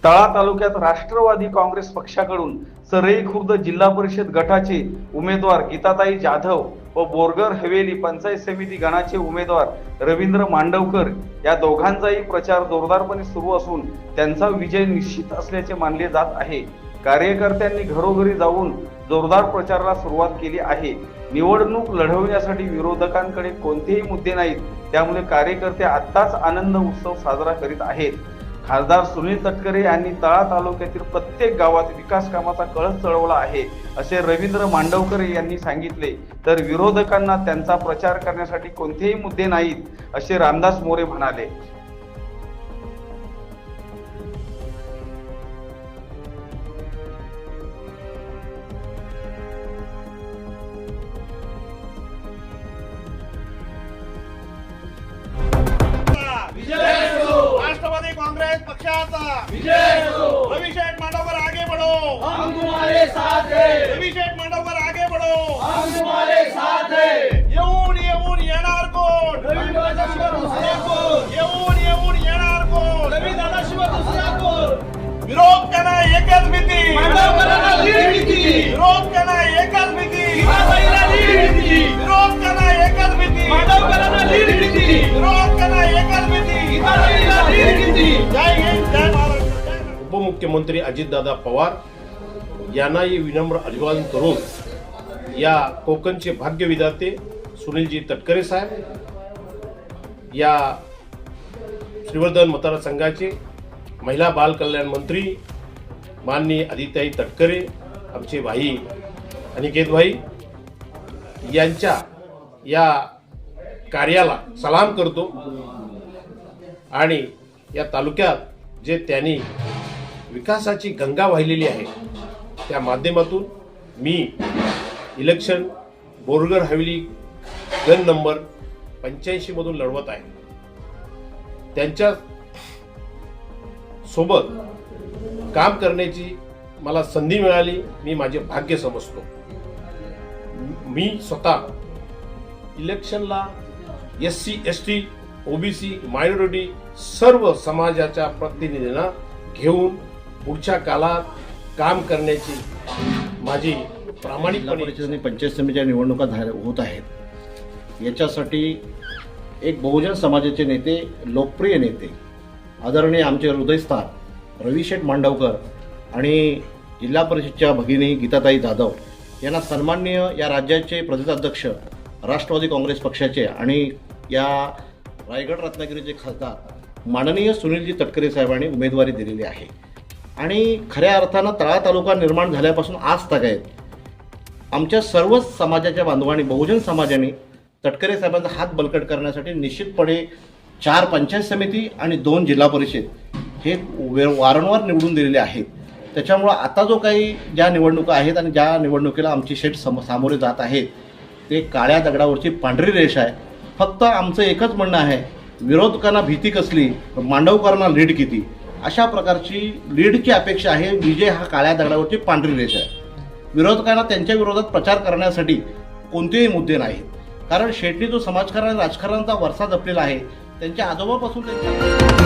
तळा तालुक्यात राष्ट्रवादी काँग्रेस पक्षाकडून सरई खुर्द जिल्हा परिषद गटाचे उमेदवार गीताताई जाधव व बोरगर हवेली पंचायत समिती गणाचे उमेदवार रवींद्र मांडवकर या दोघांचाही प्रचार जोरदारपणे सुरू असून त्यांचा विजय निश्चित असल्याचे मानले जात आहे। कार्यकर्त्यांनी घरोघरी जाऊन जोरदार प्रचाराला सुरुवात केली आहे। निवडणूक लढवण्यासाठी विरोधकांकडे कोणतेही मुद्दे नाहीत, त्यामुळे कार्यकर्ते आत्ताच आनंद उत्सव साजरा करीत आहेत। खासदार सुनील तटकरे यांनी तळा तालुक्यातील प्रत्येक गावात विकास कामाचा कळस चढवला आहे असे रवींद्र मांडवकर यांनी सांगितले। तर विरोधकांना त्यांचा प्रचार करण्यासाठी कोणतेही मुद्दे नाहीत असे रामदास मोरे म्हणाले। राष्ट्रवादी कांग्रेस पक्षाचा विजय हो। रवि शेठ मांडवकर आगे बढ़ो, हम तुम्हारे साथ हैं। रवि शेठ मांडवकर आगे बढ़ो, हम तुम्हारे साथ हैं। येऊन येऊन येणार कोण, रवि दादाशिवाय दुसरा कोण, येऊन येऊन येणार कोण, रवि दादाशिवाय दुसरा कोण। विरोध करा एकच भीती, मांडवकरांना लीड किती, विरोध करा एकच भीती, गीताताईला लीड किती, विरोध करा एकच भीती, मांडवकरांना लीड किती, विरोध करा एकच भीती, गीताताईला लीड किती। जय हिंद, जय महाराष्ट्र, जय महाराष्ट्र। उपमुख्यमंत्री अजितदादा पवार यांनाही विनम्र अभिवादन करून या कोकणचे भाग्यविधाते सुनीलजी तटकरे साहेब, या श्रीवर्धन मतदारसंघाचे महिला बाल कल्याण मंत्री माननीय आदित्य तटकरे, आमचे भाई अनिकेत भाई यांच्या या कार्याला सलाम करतो आणि या तालुक्यात जे त्यांनी विकासाची गंगा वाहिलेली आहे त्या माध्यमातून मी इलेक्शन बोरगर हवेली गण नंबर 85 मधून लढवत आहे। त्यांच्या सोबत काम करण्याची मला संधी मिळाली, मी माझे भाग्य समजतो। मी स्वतः इलेक्शनला SC ST OBC मायनॉरिटी सर्व समाजाच्या प्रतिनिधींना घेऊन पुढच्या काळात काम करण्याची माझी प्रामाणिकपणे पंचायत समितीच्या निवडणुका होत आहेत। याच्यासाठी एक बहुजन समाजाचे नेते, लोकप्रिय नेते, आदरणीय आमचे हृदयस्थान रवि शेठ मांडवकर आणि जिल्हा परिषदच्या भगिनी गीताताई जाधव यांना सन्माननीय या राज्याचे प्रदेशाध्यक्ष राष्ट्रवादी काँग्रेस पक्षाचे आणि या रायगड रत्नागिरीचे खासदार माननीय सुनीलजी तटकरे साहेबांनी उमेदवारी दिलेली आहे। आणि खऱ्या अर्थानं तळा तालुका निर्माण झाल्यापासून आज तक आहेत आमच्या सर्वच समाजाच्या बांधवांनी, बहुजन समाजाने तटकरे साहेबांचा हात बळकट करण्यासाठी निश्चितपणे 4 पंचायत समिती आणि 2 जिल्हा परिषद हे वारंवार निवडून दिलेले आहेत। त्याच्यामुळं आता जो काही ज्या निवडणुका आहेत आणि ज्या निवडणुकीला आमची शेठ सामोरे जात आहेत ते काळ्या दगडावरची पांढरी रेष आहे। फक्त आमचं एकच म्हणणं आहे, विरोधकांना भीती कसली, मांडवकरांना लीड किती, अशा प्रकारची लीडची अपेक्षा आहे। विजय हा काळ्या दगडावरची पांढरी रेष आहे। विरोधकांना त्यांच्या विरोधात प्रचार करण्यासाठी कोणतेही मुद्दे नाहीत, कारण शेठनी जो समाजकारण आणि राजकारणाचा वारसा जपलेला आहे त्यांच्या आजोबापासून त्यांच्या